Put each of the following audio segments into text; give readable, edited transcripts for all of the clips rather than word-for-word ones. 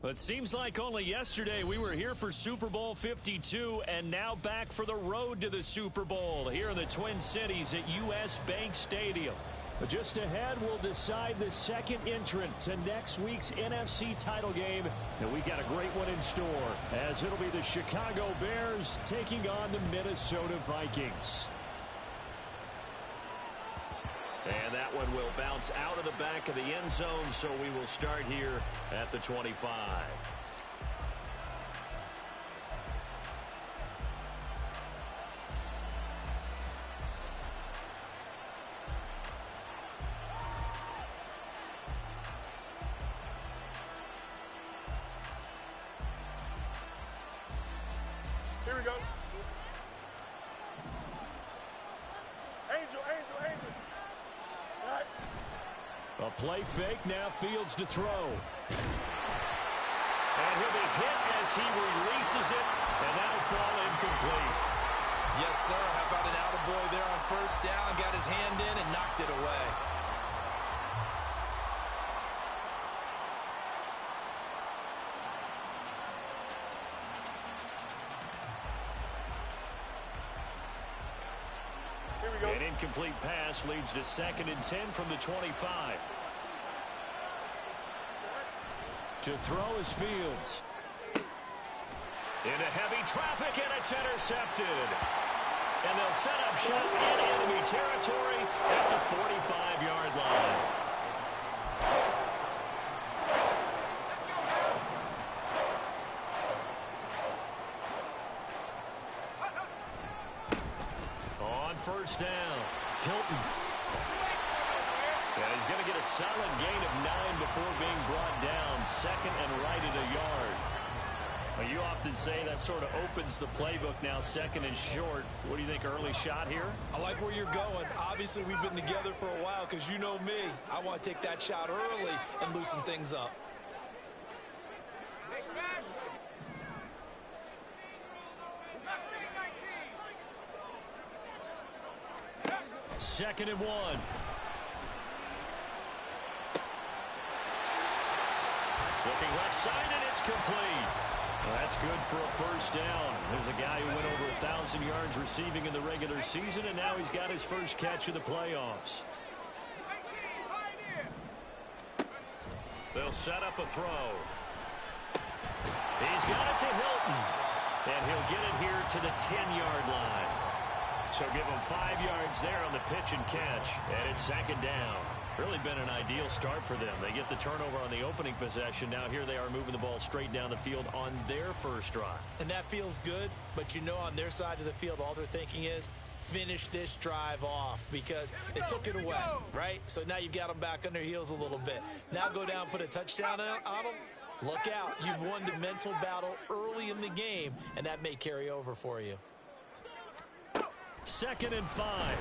It seems like only yesterday we were here for Super Bowl 52 and now back for the road to the Super Bowl here in the Twin Cities at U.S. Bank Stadium. Just ahead, we'll decide the second entrant to next week's NFC title game. And we got a great one in store, as it'll be the Chicago Bears taking on the Minnesota Vikings. And that one will bounce out of the back of the end zone, so we will start here at the 25. Here we go. Angel. Right. A play fake, now Fields to throw. And he'll be hit as he releases it, and that'll fall incomplete. Yes, sir. How about an attaboy there on first down? Got his hand in and knocked it away. An incomplete pass leads to 2nd and 10 from the 25. To throw is Fields. Into heavy traffic, and it's intercepted. And they'll set up shot in enemy territory at the 45-yard line. On first down, Hilton. And he's going to get a solid gain of 9 before being brought down. 2nd and right at a yard. Well, you often say that sort of opens the playbook now, 2nd and short. What do you think, early shot here? I like where you're going. Obviously, we've been together for a while because you know me. I want to take that shot early and loosen things up. 2nd and 1. Looking left side, and it's complete. Well, that's good for a first down. There's a guy who went over 1,000 yards receiving in the regular season, and now he's got his first catch of the playoffs. They'll set up a throw. He's got it to Hilton, and he'll get it here to the 10-yard line. So give him 5 yards there on the pitch and catch, and it's 2nd down. Really been an ideal start for them. They get the turnover on the opening possession. Now here they are moving the ball straight down the field on their first drive. And that feels good, but you know on their side of the field all they're thinking is finish this drive off because they took it away, right? So now you've got them back on their heels a little bit. Now go down, put a touchdown on them. Look out. You've won the mental battle early in the game, and that may carry over for you. 2nd and 5.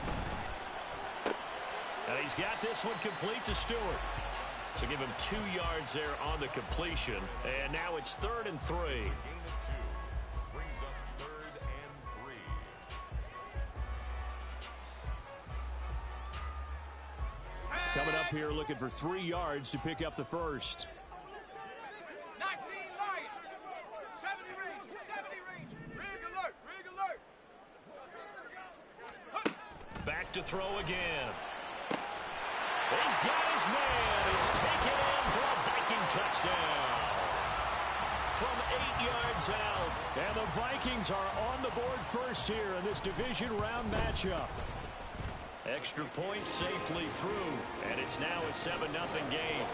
And he's got this one complete to Stewart. So give him 2 yards there on the completion. And now it's 3rd and 3. Gain of 2 brings up 3rd and 3. Coming up here looking for 3 yards to pick up the first. 19 light. 70 range. Rig alert. Back to throw again. He's got his man. It's taken in for a Viking touchdown. From 8 yards out. And the Vikings are on the board first here in this division round matchup. Extra point safely through. And it's now a 7-0 game.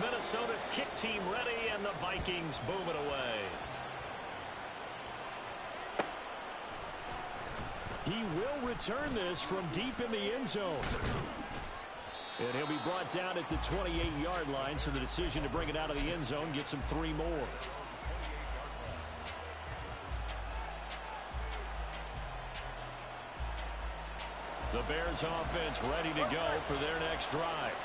Minnesota's kick team ready, and the Vikings boom it away. He will return this from deep in the end zone. And he'll be brought down at the 28-yard line, so the decision to bring it out of the end zone gets him 3 more. The Bears offense ready to go for their next drive.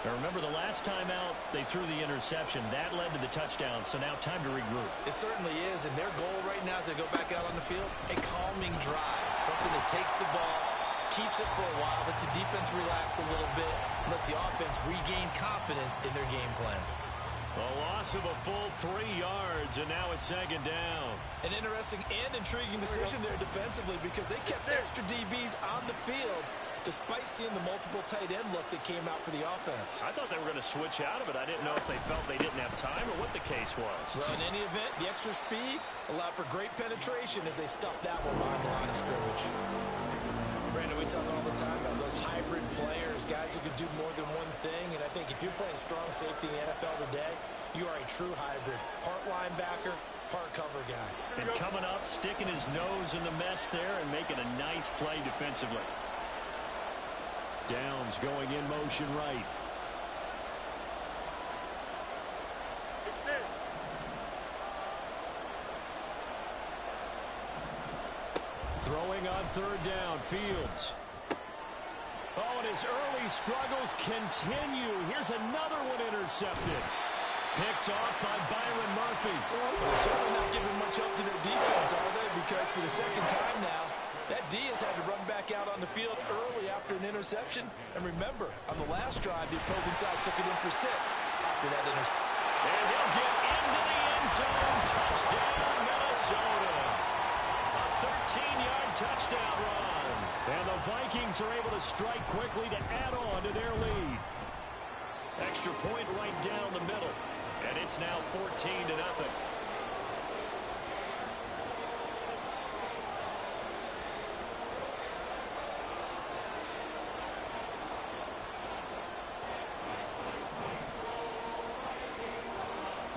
Now remember, the last time out, they threw the interception. That led to the touchdown, so now time to regroup. It certainly is, and their goal right now as they go back out on the field, a calming drive, something that takes the ball keeps it for a while, lets the defense relax a little bit, lets the offense regain confidence in their game plan. A loss of a full 3 yards, and now it's second down. An interesting and intriguing decision there defensively because they kept extra DBs on the field despite seeing the multiple tight end look that came out for the offense. I thought they were going to switch out of it. I didn't know if they felt they didn't have time or what the case was. Well, in any event, the extra speed allowed for great penetration as they stuffed that one behind the line of scrimmage. Brandon, we talk all the time about those hybrid players, guys who can do more than one thing, and I think if you're playing strong safety in the NFL today, you are a true hybrid. Part linebacker, part cover guy. And coming up, sticking his nose in the mess there and making a nice play defensively. Downs going in motion right. Throwing on third down, Fields. Oh, and his early struggles continue. Here's another one intercepted. Picked off by Byron Murphy. Well, certainly not giving much up to their defense, are they? Because for the second time now, that D has had to run back out on the field early after an interception. And remember, on the last drive, the opposing side took it in for 6 after that interception. And he'll get into the end zone. Touchdown, Minnesota. A 13-yard touchdown run. And the Vikings are able to strike quickly to add on to their lead. Extra point right down the middle. And it's now 14-0.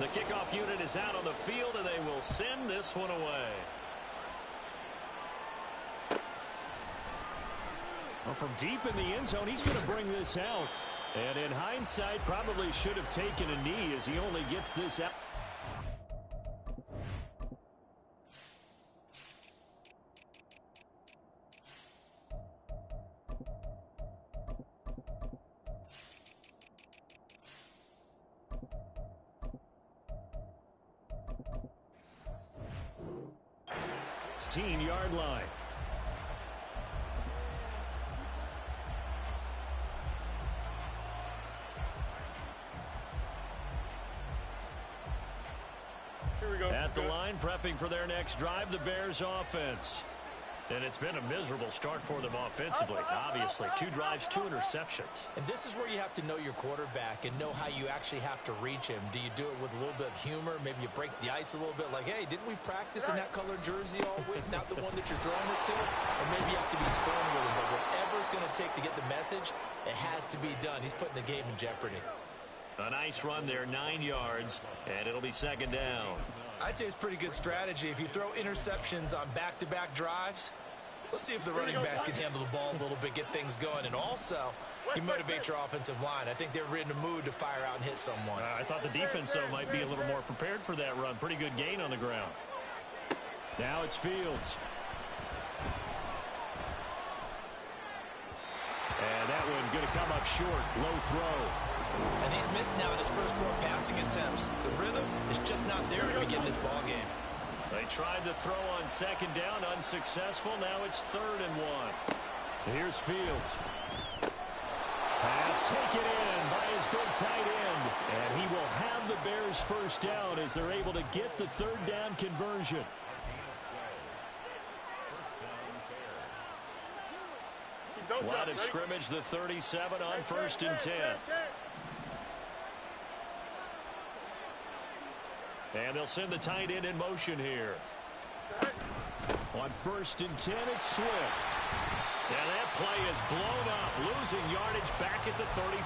The kickoff unit is out on the field, and they will send this one away. Well, from deep in the end zone, he's going to bring this out. And in hindsight, probably should have taken a knee as he only gets this out. Yard line. Here we go. At the line, prepping for their next drive, the Bears offense. And it's been a miserable start for them offensively, obviously. 2 drives, 2 interceptions. And this is where you have to know your quarterback and know how you actually have to reach him. Do you do it with a little bit of humor? Maybe you break the ice a little bit like, hey, didn't we practice in that color jersey all week? Not the one that you're throwing it to? Or maybe you have to be stern with him. But whatever it's going to take to get the message, it has to be done. He's putting the game in jeopardy. A nice run there, 9 yards, and it'll be second down. I'd say it's pretty good strategy. If you throw interceptions on back-to-back drives, let's see if the running backs can handle the ball a little bit, get things going. And also, you motivate your offensive line. I think they're in the mood to fire out and hit someone. I thought the defense, though, might be a little more prepared for that run. Pretty good gain on the ground. Now it's Fields. And that one going to come up short. Low throw. And he's missed now in his first 4 passing attempts. The rhythm is just not there to begin this ball game. They tried to throw on second down, unsuccessful. Now it's 3rd and 1. Here's Fields. Pass taken in by his big tight end. And he will have the Bears first down as they're able to get the 3rd down conversion. Line of scrimmage, the 37 on 1st and 10. And they'll send the tight end in motion here. On 1st and 10, it's Swift. And that play is blown up, losing yardage back at the 35.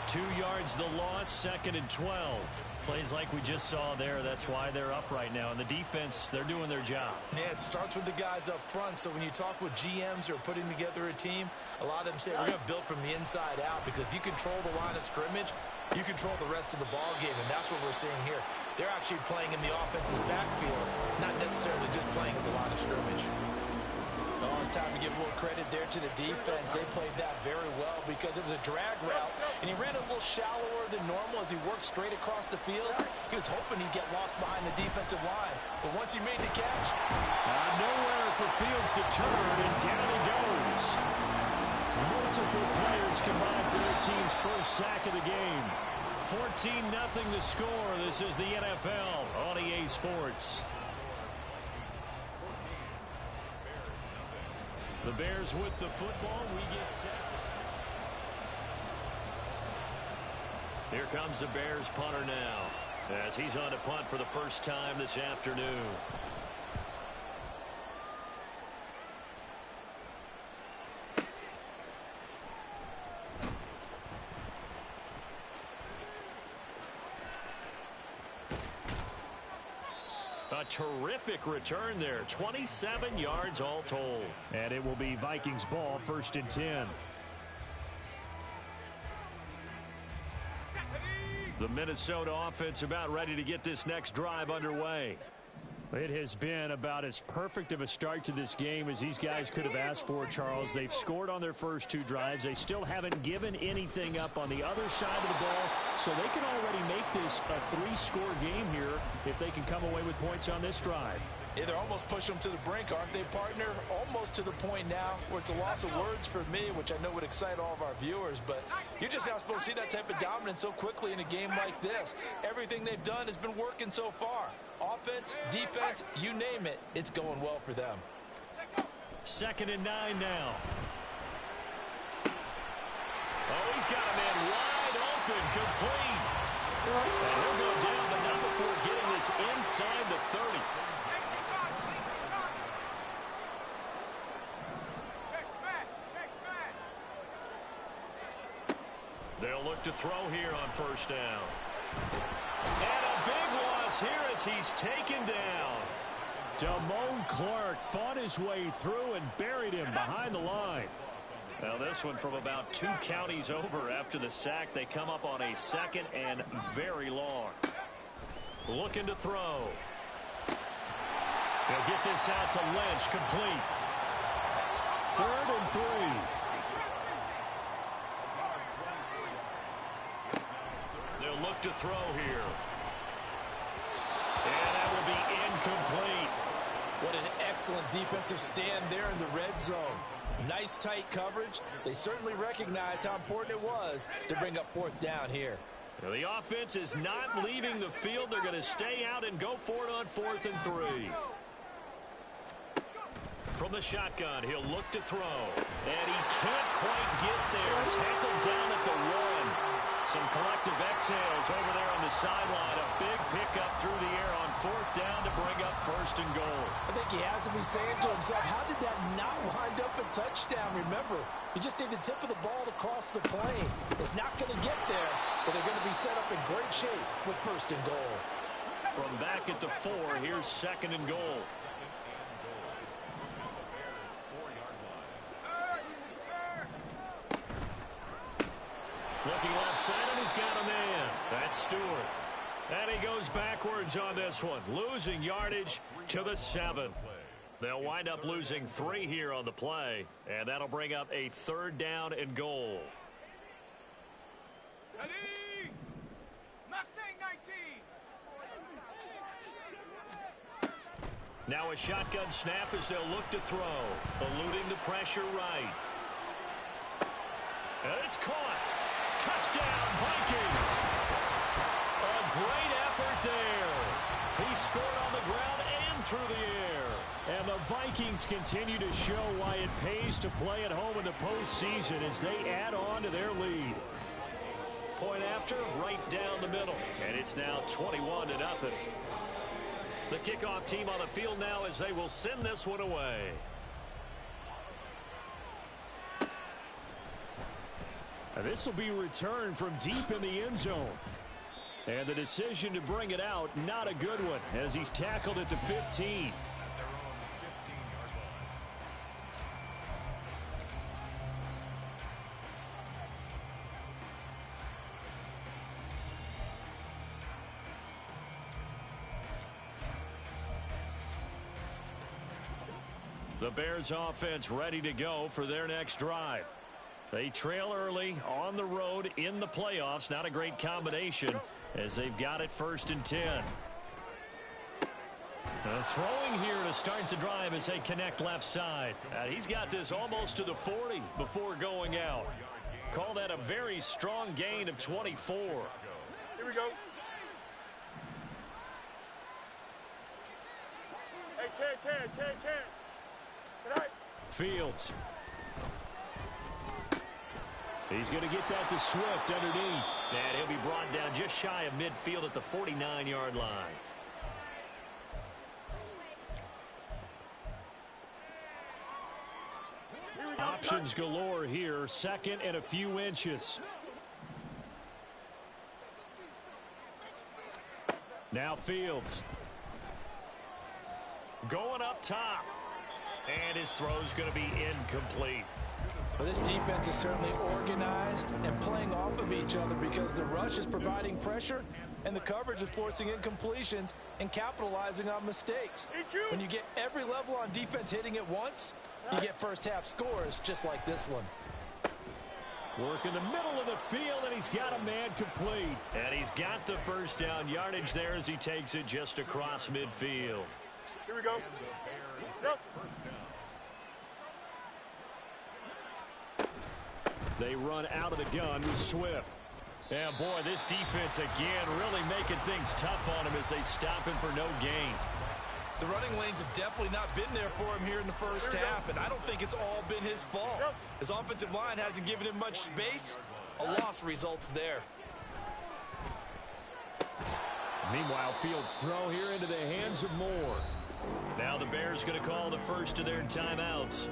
2 yards the loss, 2nd and 12. Plays like we just saw there. That's why they're up right now. And the defense, they're doing their job. Yeah, it starts with the guys up front. So when you talk with GMs who are putting together a team, a lot of them say we're going to build from the inside out, because if you control the line of scrimmage, you control the rest of the ball game. And that's what we're seeing here. They're actually playing in the offense's backfield, not necessarily just playing at the line of scrimmage. it's time to give a little credit there to the defense. They played that very well because it was a drag route, and he ran a little shallower than normal as he worked straight across the field. He was hoping he'd get lost behind the defensive line, but once he made the catch, nowhere for Fields to turn, and down he goes. Multiple players combined for their team's first sack of the game. 14-0 the score. This is the NFL on EA Sports. The Bears with the football. We get set. Here comes the Bears punter now, as he's on to punt for the first time this afternoon. A terrific return there. 27 yards all told. And it will be Vikings ball, 1st and 10. The Minnesota offense about ready to get this next drive underway. It has been about as perfect of a start to this game as these guys could have asked for, Charles. They've scored on their first 2 drives. They still haven't given anything up on the other side of the ball, so they can already make this a 3-score game here if they can come away with points on this drive. Yeah, they're almost pushing them to the brink, aren't they, partner? Almost to the point now where it's a loss of words for me, which I know would excite all of our viewers, but you're just not supposed to see that type of dominance so quickly in a game like this. Everything they've done has been working so far. Offense, defense, you name it, it's going well for them. 2nd and 9 now. Oh, he's got a man wide open, complete. And he'll go down, but not before getting this inside the 30. They'll look to throw here on 1st down. And a big loss here as he's taken down. Damone Clark fought his way through and buried him behind the line. Now this one from about 2 counties over after the sack. They come up on a 2nd and very long. Looking to throw. They'll get this out to Lynch, complete. 3rd and 3. They'll look to throw here. And that will be incomplete. What an excellent defensive stand there in the red zone. Nice tight coverage. They certainly recognized how important it was to bring up 4th down here. Now the offense is not leaving the field. They're going to stay out and go for it on 4th and 3. From the shotgun, he'll look to throw. And he can't quite get there. Tackled down at the 1. Some collective exhales over there on the sideline. A big pickup through the air on 4th down to bring up 1st and goal. I think he has to be saying to himself, how did that not wind up a touchdown? Remember, you just need the tip of the ball to cross the plane. It's not going to get there, but they're going to be set up in great shape with 1st and goal. From back at the 4, here's 2nd and goal. Looking left side, and he's got a man. That's Stewart. And he goes backwards on this one, losing yardage to the 7. They'll wind up losing 3 here on the play, and that'll bring up a 3rd down and goal. Mustang 19. Now a shotgun snap as they'll look to throw, eluding the pressure right. And it's caught. Touchdown, Vikings. A great effort there. He scored on the ground and through the air. And the Vikings continue to show why it pays to play at home in the postseason as they add on to their lead. Point after, right down the middle. And it's now 21-0. The kickoff team on the field now as they will send this one away. This will be returned from deep in the end zone. And the decision to bring it out, not a good one, as he's tackled at the 15. The Bears offense ready to go for their next drive. They trail early on the road in the playoffs. Not a great combination as they've got it 1st and 10. Throwing here to start the drive as they connect left side. He's got this almost to the 40 before going out. Call that a very strong gain of 24. Here we go. Hey, Ken. Tonight. Fields. He's going to get that to Swift underneath. And he'll be brought down just shy of midfield at the 49-yard line. Options galore here. 2nd and a few inches. Now Fields. Going up top. And his throw's going to be incomplete. Well, this defense is certainly organized and playing off of each other because the rush is providing pressure and the coverage is forcing incompletions and capitalizing on mistakes. When you get every level on defense hitting at once, you get first-half scores just like this one. Work in the middle of the field, and he's got a man complete. And he's got the first down yardage there as he takes it just across midfield. Here we go. Yep. They run out of the gun with Swift. And boy, this defense again really making things tough on him as they stop him for no gain. The running lanes have definitely not been there for him here in the first half, and I don't think it's all been his fault. His offensive line hasn't given him much space. A loss results there. Meanwhile, Fields' throw here into the hands of Moore. Now the Bears going to call the first of their timeouts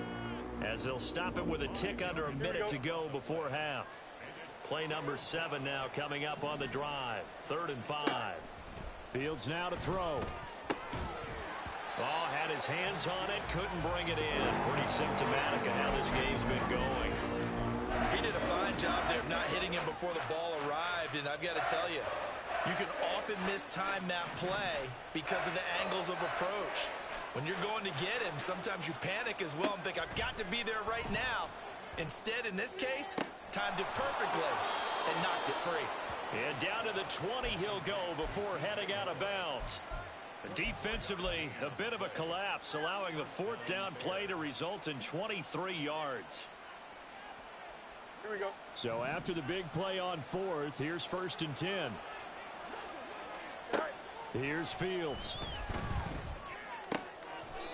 as they'll stop it with a tick under a minute to go before half. Play number 7 now coming up on the drive. 3rd and 5. Fields now to throw. Oh, had his hands on it, couldn't bring it in. Pretty symptomatic of how this game's been going. He did a fine job there of not hitting him before the ball arrived, and I've got to tell you, you can often mistime that play because of the angles of approach. When you're going to get him, sometimes you panic as well and think, I've got to be there right now. Instead, in this case, timed it perfectly and knocked it free. And down to the 20 he'll go before heading out of bounds. Defensively, a bit of a collapse, allowing the 4th down play to result in 23 yards. Here we go. So after the big play on 4th, here's 1st and 10. Here's Fields.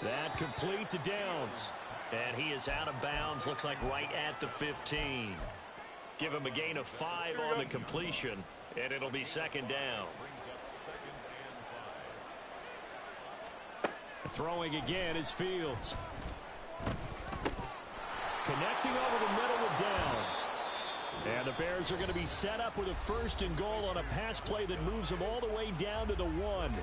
That complete to Downs. And he is out of bounds, looks like right at the 15. Give him a gain of 5 on the completion, and it'll be 2nd down. Throwing again is Fields. Connecting over the middle with Downs. And the Bears are going to be set up with a 1st and goal on a pass play that moves them all the way down to the 1.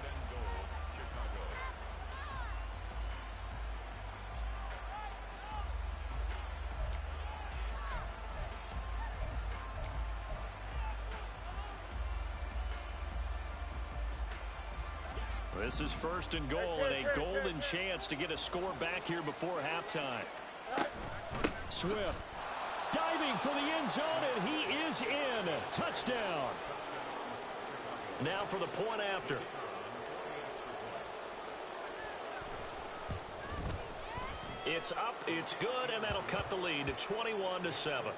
This is 1st and goal and a golden chance to get a score back here before halftime. Swift diving for the end zone, and he is in. Touchdown. Now for the point after. It's up, it's good, and that'll cut the lead to 21-7.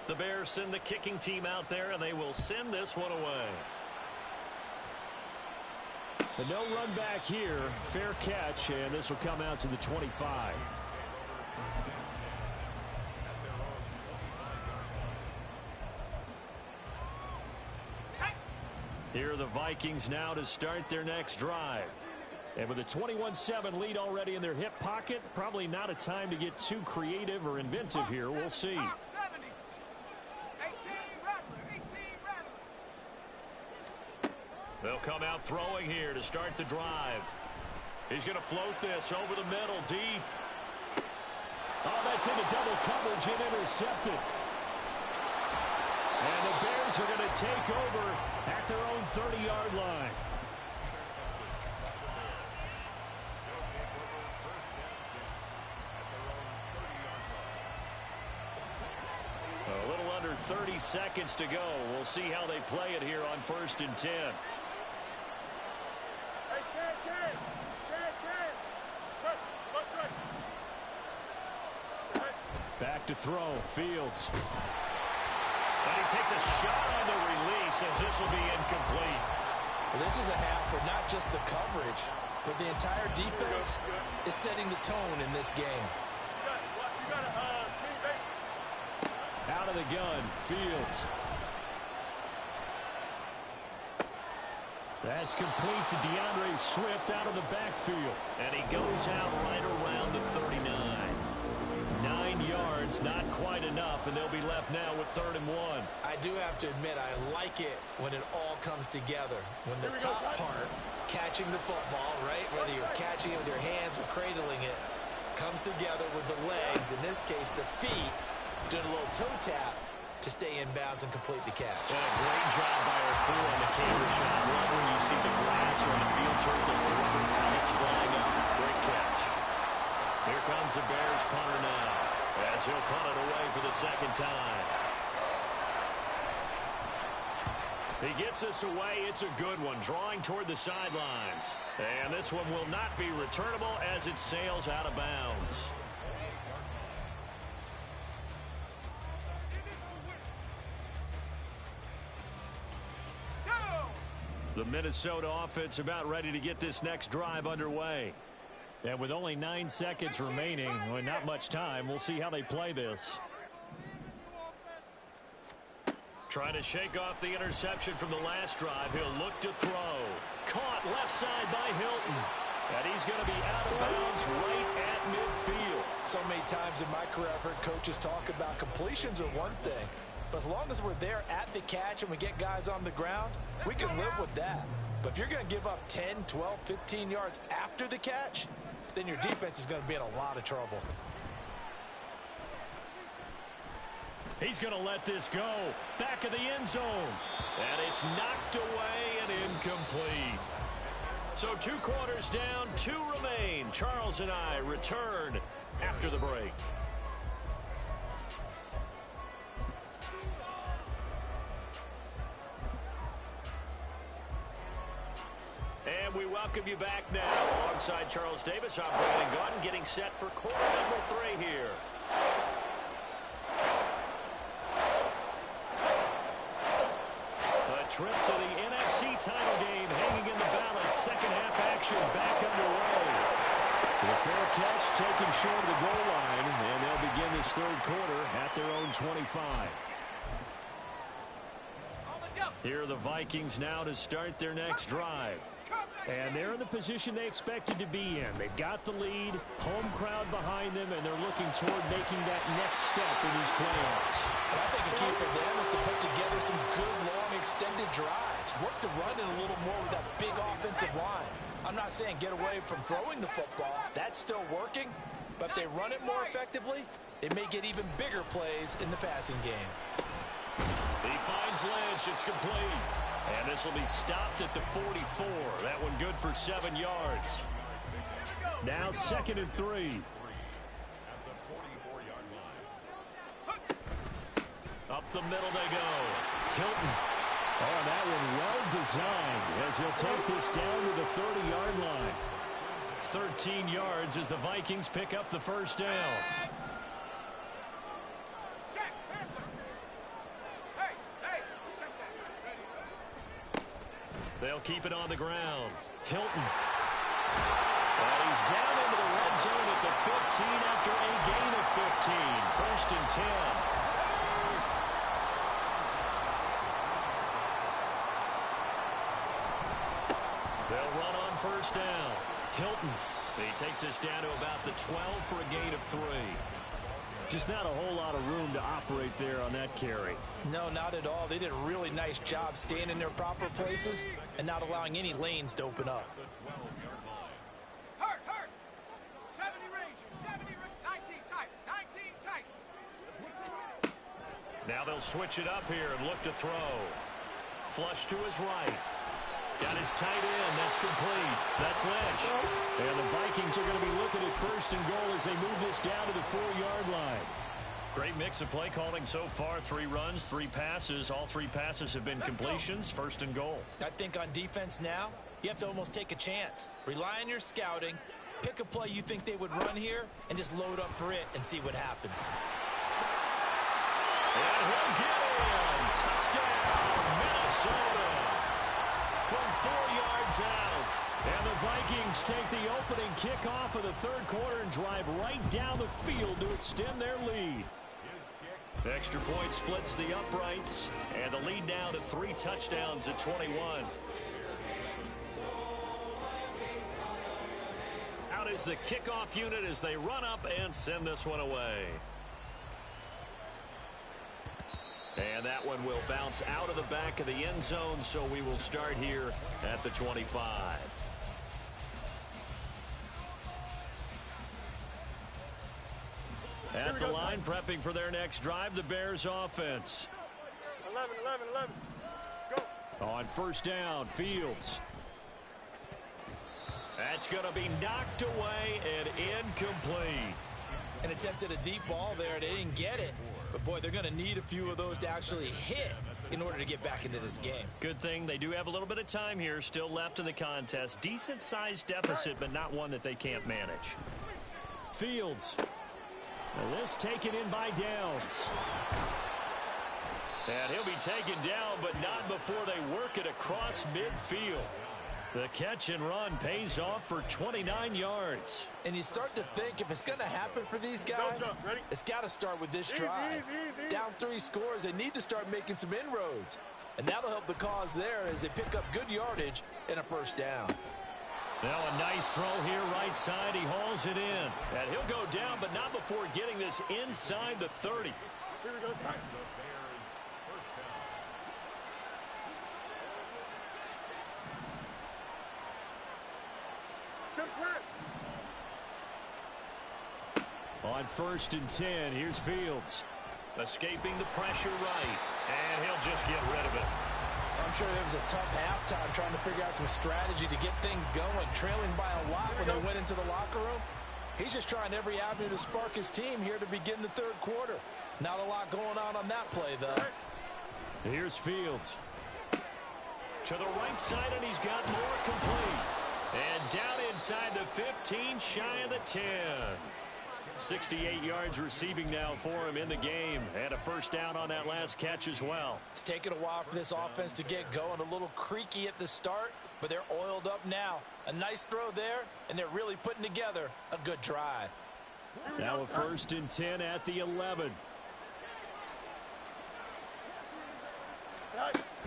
The Bears send the kicking team out there, and they will send this one away. The no run back here, fair catch, and this will come out to the 25. Here are the Vikings now to start their next drive. And with a 21-7 lead already in their hip pocket, probably not a time to get too creative or inventive here. We'll see. They'll come out throwing here to start the drive. He's going to float this over the middle, deep. Oh, that's into double coverage and intercepted. And the Bears are going to take over at their own 30-yard line. A little under 30 seconds to go. We'll see how they play it here on 1st and 10. Back to throw, Fields. And he takes a shot on the release as this will be incomplete. Well, this is a half where not just the coverage, but the entire defense is setting the tone in this game. Out of the gun, Fields. That's complete to DeAndre Swift out of the backfield. And he goes out right around the 39. 9 yards, not quite enough, and they'll be left now with 3rd and 1. I do have to admit, I like it when it all comes together. When the top part, catching the football, right, whether you're catching it with your hands or cradling it, comes together with the legs, in this case the feet, doing a little toe tap to stay in bounds and complete the catch. And a great job by our crew on the camera shot. Love when you see the grass or the field turf, the rubber pellets flying up. Great catch. Here comes the Bears punter now, as he'll punt it away for the 2nd time. He gets this away. It's a good one, drawing toward the sidelines. And this one will not be returnable as it sails out of bounds. The Minnesota offense about ready to get this next drive underway. And with only 9 seconds remaining, well, not much time, we'll see how they play this. Trying to shake off the interception from the last drive. He'll look to throw. Caught left side by Hilton. And he's going to be out of bounds right at midfield. So many times in my career, I've heard coaches talk about completions are one thing. But as long as we're there at the catch and we get guys on the ground, we can live with that. But if you're going to give up 10, 12, 15 yards after the catch, then your defense is going to be in a lot of trouble. He's going to let this go. Back of the end zone. And it's knocked away and incomplete. So 2 quarters down, 2 remain. Charles and I return after the break. And we welcome you back now. Alongside Charles Davis, I'm Brandon Gaudin, getting set for quarter number 3 here. A trip to the NFC title game hanging in the balance. Second half action back underway. The fair catch taken short of the goal line, and they'll begin this 3rd quarter at their own 25. Here are the Vikings now to start their next drive. And they're in the position they expected to be in. They've got the lead, home crowd behind them, and they're looking toward making that next step in these playoffs. And I think a key for them is to put together some good, long, extended drives. Work the run in a little more with that big offensive line. I'm not saying get away from throwing the football. That's still working. But if they run it more effectively, they may get even bigger plays in the passing game. He finds Lynch. It's complete. And this will be stopped at the 44. That one good for 7 yards. Now 2nd and 3. Up the middle they go. Hilton. Oh, that one well designed as he'll take this down to the 30-yard line. 13 yards as the Vikings pick up the first down. They'll keep it on the ground. Hilton. And he's down into the red zone at the 15 after a gain of 15. 1st and 10. They'll run on first down. Hilton. He takes us down to about the 12 for a gain of 3. Just not a whole lot of room to operate there on that carry. No, not at all. They did a really nice job staying in their proper places and not allowing any lanes to open up. Now they'll switch it up here and look to throw. Flush to his right. Got his tight end. That's complete. That's Lynch. And the Vikings are going to be looking at first and goal as they move this down to the 4-yard line. Great mix of play calling so far. 3 runs, 3 passes. All 3 passes have been completions. First and goal. I think on defense now, you have to almost take a chance. Rely on your scouting. Pick a play you think they would run here and just load up for it and see what happens. And he'll get in. Touchdown, Minnesota. From 4 yards out. And the Vikings take the opening kickoff of the third quarter and drive right down the field to extend their lead. Extra point splits the uprights. And the lead now to 3 touchdowns at 21. Out is the kickoff unit as they run up and send this one away. And that one will bounce out of the back of the end zone, so we will start here at the 25. At the line, prepping for their next drive, the Bears offense. 11. Go. On first down, Fields. That's going to be knocked away and incomplete. And attempted a deep ball there. They didn't get it. But, boy, they're going to need a few of those to actually hit in order to get back into this game. Good thing they do have a little bit of time here still left in the contest. Decent-sized deficit, but not one that they can't manage. Fields. This taken in by Downs. And he'll be taken down, but not before they work it across midfield. The catch and run pays off for 29 yards. And you start to think if it's going to happen for these guys, it's got to start with this drive. Down 3 scores, they need to start making some inroads. And that'll help the cause there as they pick up good yardage and a first down. Now a nice throw here right side. He hauls it in. And he'll go down, but not before getting this inside the 30. Here we go. On first and 10, here's Fields. Escaping the pressure right. And he'll just get rid of it. I'm sure there was a tough halftime trying to figure out some strategy to get things going, trailing by a lot when they went into the locker room. He's just trying every avenue to spark his team here to begin the third quarter. Not a lot going on that play, though. Here's Fields. To the right side, and he's got more complete. And down inside the 15, shy of the 10. 68 yards receiving now for him in the game. And a first down on that last catch as well. It's taken a while for this offense to get going. A little creaky at the start, but they're oiled up now. A nice throw there, and they're really putting together a good drive. Now a first and 10 at the 11.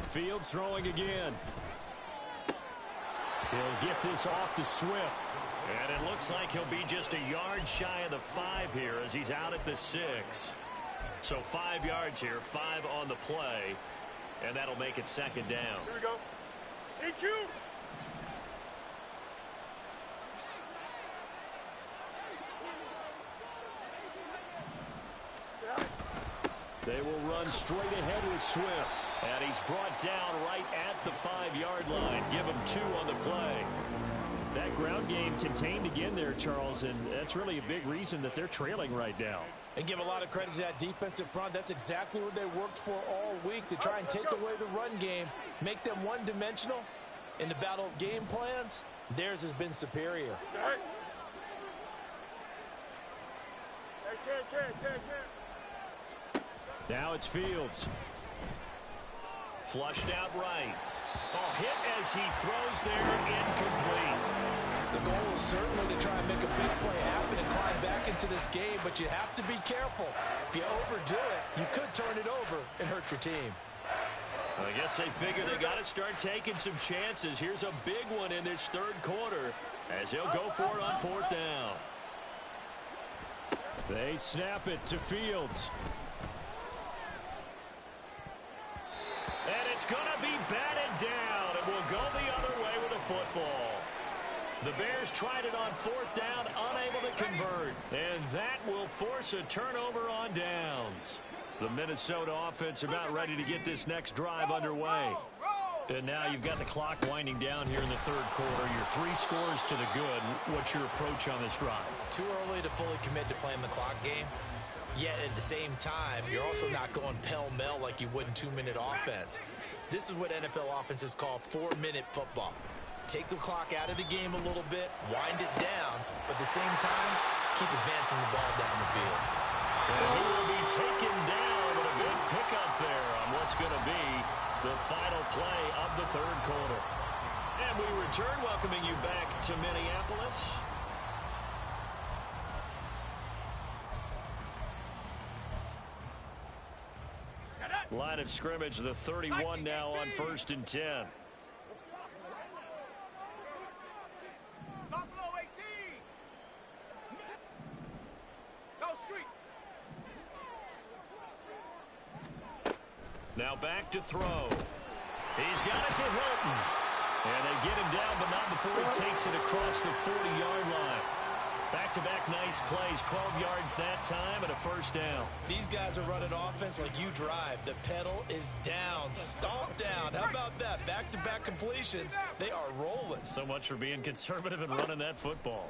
Fields throwing again. He'll get this off to Swift. And it looks like he'll be just a yard shy of the 5 here as he's out at the 6. So 5 yards here, 5 on the play. And that'll make it second down. Here we go. EQ. They will run straight ahead with Swift. And he's brought down right at the 5-yard line. Give him 2 on the play. That ground game contained again there, Charles, and that's really a big reason that they're trailing right now. And give a lot of credit to that defensive front. That's exactly what they worked for all week, to try and take away the run game, make them one-dimensional. In the battle of game plans, theirs has been superior. Now it's Fields. Flushed out right. Oh, hit as he throws there, incomplete. The goal is certainly to try and make a big play happen and climb back into this game, but you have to be careful. If you overdo it, you could turn it over and hurt your team. Well, I guess they figure they got to start taking some chances. Here's a big one in this third quarter as he'll go for it on 4th down. They snap it to Fields. And it's going to be batted down, and we'll go the other way with a football. The Bears tried it on 4th down, unable to convert. And that will force a turnover on downs. The Minnesota offense about ready to get this next drive underway. And now you've got the clock winding down here in the third quarter. Your 3 scores to the good. What's your approach on this drive? Too early to fully commit to playing the clock game. Yet at the same time, you're also not going pell-mell like you would in 2-minute offense. This is what NFL offenses call 4-minute football. Take the clock out of the game a little bit, wind it down, but at the same time, keep advancing the ball down the field. And he will be taken down with a big pickup there on what's going to be the final play of the third quarter. And we return, welcoming you back to Minneapolis. Line of scrimmage, the 31 now on 1st and 10. Now back to throw. He's got it to Hilton. And they get him down, but not before he takes it across the 40-yard line. Back-to-back nice plays, 12 yards that time, and a first down. These guys are running offense like you drive. The pedal is down, stomp down. How about that? Back-to-back completions. They are rolling. So much for being conservative and running that football.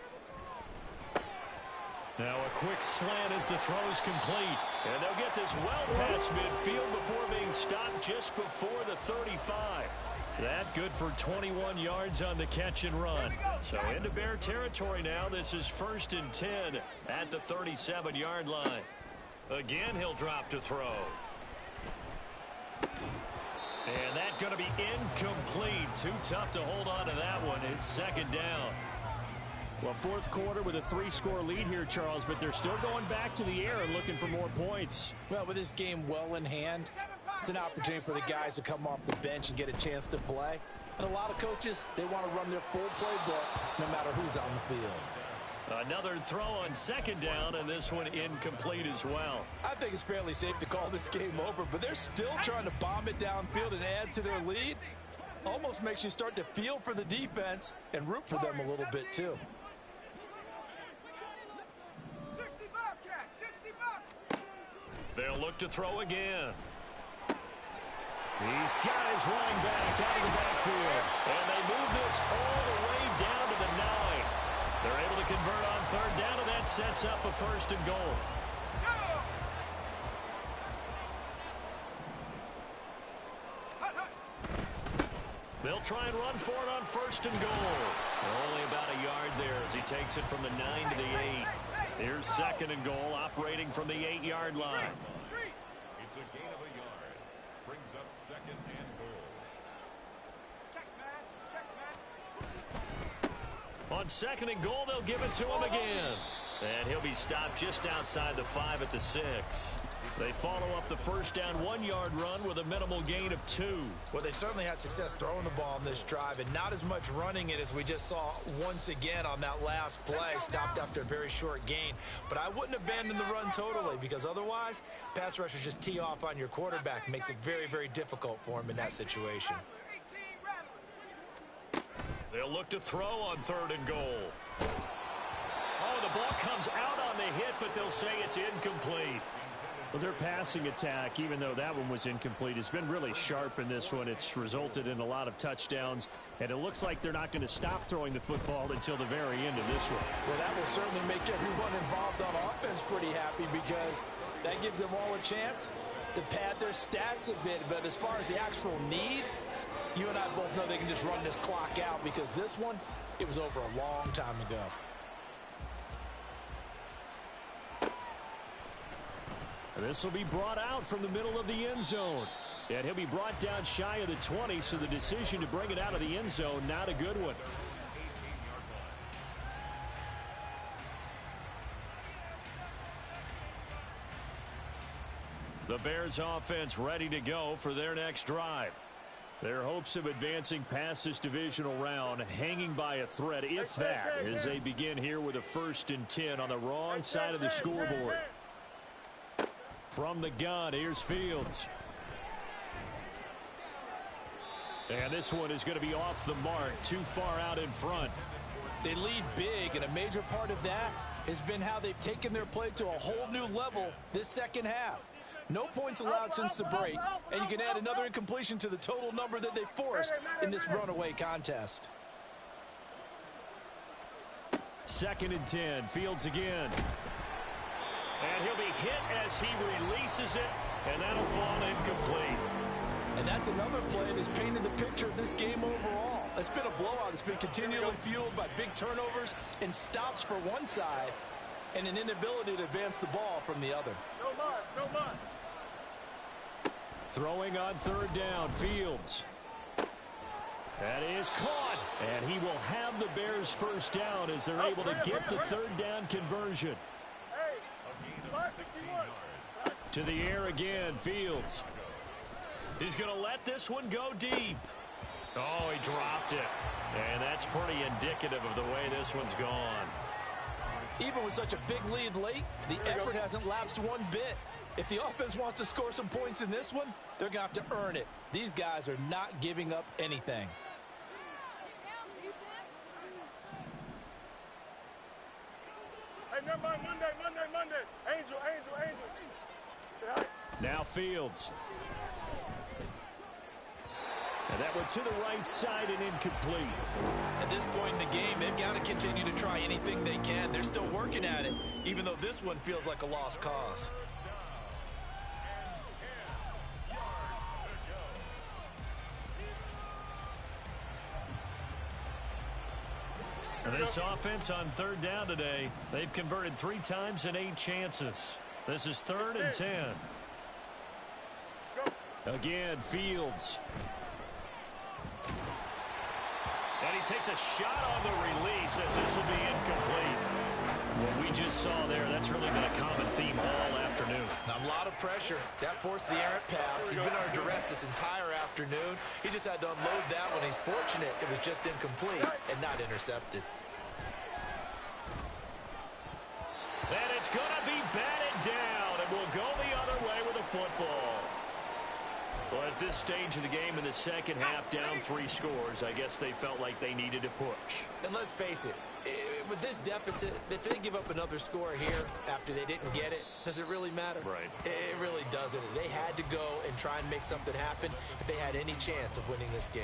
Now a quick slant as the throw's complete. And they'll get this well past midfield before being stopped just before the 35. That good for 21 yards on the catch and run. So into Bear territory now. This is 1st and 10 at the 37-yard line. Again, he'll drop to throw. And that's going to be incomplete. Too tough to hold on to that one. It's 2nd down. Well, 4th quarter with a 3-score lead here, Charles, but they're still going back to the air and looking for more points. Well, with this game well in hand, it's an opportunity for the guys to come off the bench and get a chance to play. And a lot of coaches, they want to run their full playbook no matter who's on the field. Another throw on 2nd down, and this one incomplete as well. I think it's fairly safe to call this game over, but they're still trying to bomb it downfield and add to their lead. Almost makes you start to feel for the defense and root for them a little bit, too. They'll look to throw again. He's got his running back out of the backfield. And they move this all the way down to the 9. They're able to convert on 3rd down, and that sets up a 1st and goal. They'll try and run for it on 1st and goal. Only about a yard there as he takes it from the 9 to the 8. Here's 2nd and goal, operating from the 8-yard line. It's a gain of a yard. Brings up 2nd and goal. On 2nd and goal, they'll give it to him again. And he'll be stopped just outside the 5 at the 6. They follow up the first down 1-yard run with a minimal gain of 2. Well, they certainly had success throwing the ball on this drive and not as much running it as we just saw once again on that last play. Stopped after a very short gain. But I wouldn't abandon the run totally because otherwise, pass rushers just tee off on your quarterback. Makes it very, very difficult for him in that situation. They'll look to throw on 3rd and goal. Oh, the ball comes out on the hit, but they'll say it's incomplete. Well, their passing attack, even though that one was incomplete, has been really sharp in this one. It's resulted in a lot of touchdowns, and it looks like they're not going to stop throwing the football until the very end of this one. Well, that will certainly make everyone involved on offense pretty happy because that gives them all a chance to pad their stats a bit. But as far as the actual need, you and I both know they can just run this clock out because this one, it was over a long time ago. This will be brought out from the middle of the end zone. And he'll be brought down shy of the 20, so the decision to bring it out of the end zone, not a good one. The Bears offense ready to go for their next drive. Their hopes of advancing past this divisional round hanging by a thread, if that, as they begin here with a 1st and 10 on the wrong side of the scoreboard. From the gun, here's Fields. And this one is going to be off the mark, too far out in front. They lead big, and a major part of that has been how they've taken their play to a whole new level this second half. No points allowed since the break, and you can add another incompletion to the total number that they forced in this runaway contest. 2nd and 10. Fields again. And he'll be hit as he releases it, and that'll fall incomplete. And that's another play that's painted the picture of this game overall. It's been a blowout. It's been continually fueled by big turnovers and stops for one side and an inability to advance the ball from the other. No more, no more. Throwing on 3rd down, Fields. That is caught. And he will have the Bears 1st down as they're able to get the 3rd down conversion. Hey, To the air again, Fields. He's going to let this one go deep. Oh, he dropped it. And that's pretty indicative of the way this one's gone. Even with such a big lead late, the effort hasn't lapsed one bit. If the offense wants to score some points in this one, they're going to have to earn it. These guys are not giving up anything. Hey, never mind, Monday. Angel. Now Fields. And that went to the right side and incomplete. At this point in the game, they've got to continue to try anything they can. They're still working at it, even though this one feels like a lost cause. And this offense on 3rd down today, they've converted 3 times in 8 chances. This is 3rd and 10. Again, Fields. And he takes a shot on the release as this will be incomplete. What we just saw there, that's really been a common theme all afternoon. A lot of pressure. That forced the errant pass. He's been under duress this entire afternoon. He just had to unload that one. He's fortunate it was just incomplete and not intercepted. And it's going to be batted down, and we'll go the other way with the football. Well, at this stage of the game in the second half, down 3 scores, I guess they felt like they needed to push. And let's face it, with this deficit, if they give up another score here after they didn't get it, does it really matter? Right. It really doesn't. They had to go and try and make something happen if they had any chance of winning this game.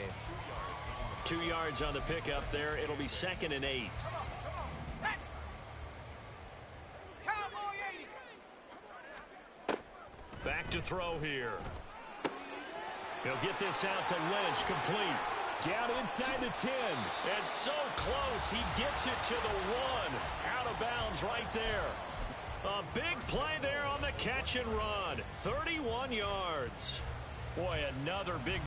2 yards on the pickup there. It'll be 2nd and 8. Back to throw here. He'll get this out to Lynch, complete. Down inside the 10. And so close, he gets it to the 1. Out of bounds right there. A big play there on the catch and run. 31 yards. Boy, another big